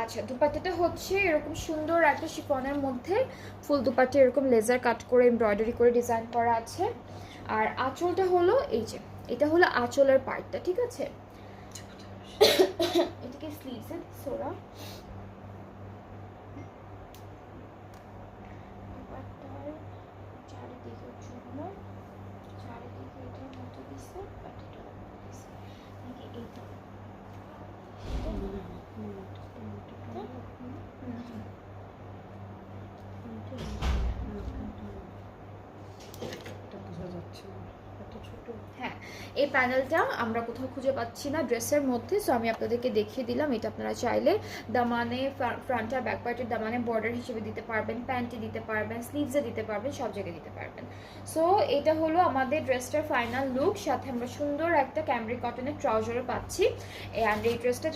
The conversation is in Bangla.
আচ্ছা, দুপাট্টাটা হচ্ছে এরকম সুন্দর একটা শিফনের মধ্যে ফুল দুপাট্টা এরকম লেজার কাট করে এমব্রয়ডারি করে ডিজাইন করা আছে। আর আঁচলটা হলো এই যে, এটা হলো আঁচলের পার্টটা, ঠিক আছে? এটাকে স্লিভসে সোরা দুপাট্টার চারিদিকের জন্য, চারিদিকে এটার মতো দিচ্ছে, বাট এটা দিচ্ছে নাকি এইটা হ্যাঁ, এই প্যানেলটা আমরা কোথাও খুঁজে পাচ্ছি না ড্রেসের মধ্যে, সো আমি আপনাদেরকে দেখিয়ে দিলাম। এটা আপনারা চাইলে দামানে, ফ্রন্ট আর ব্যাক পার্টের দামানে বর্ডার হিসেবে দিতে পারবেন, প্যান্টে দিতে পারবেন, স্লিভসে দিতে পারবেন, সব জায়গায় দিতে পারবেন। সো এটা হলো আমাদের ড্রেসটার ফাইনাল লুক। সাথে আমরা সুন্দর একটা ক্যামব্রিক কটনের ট্রাউজারও পাচ্ছি। অ্যান্ড এই ড্রেসটা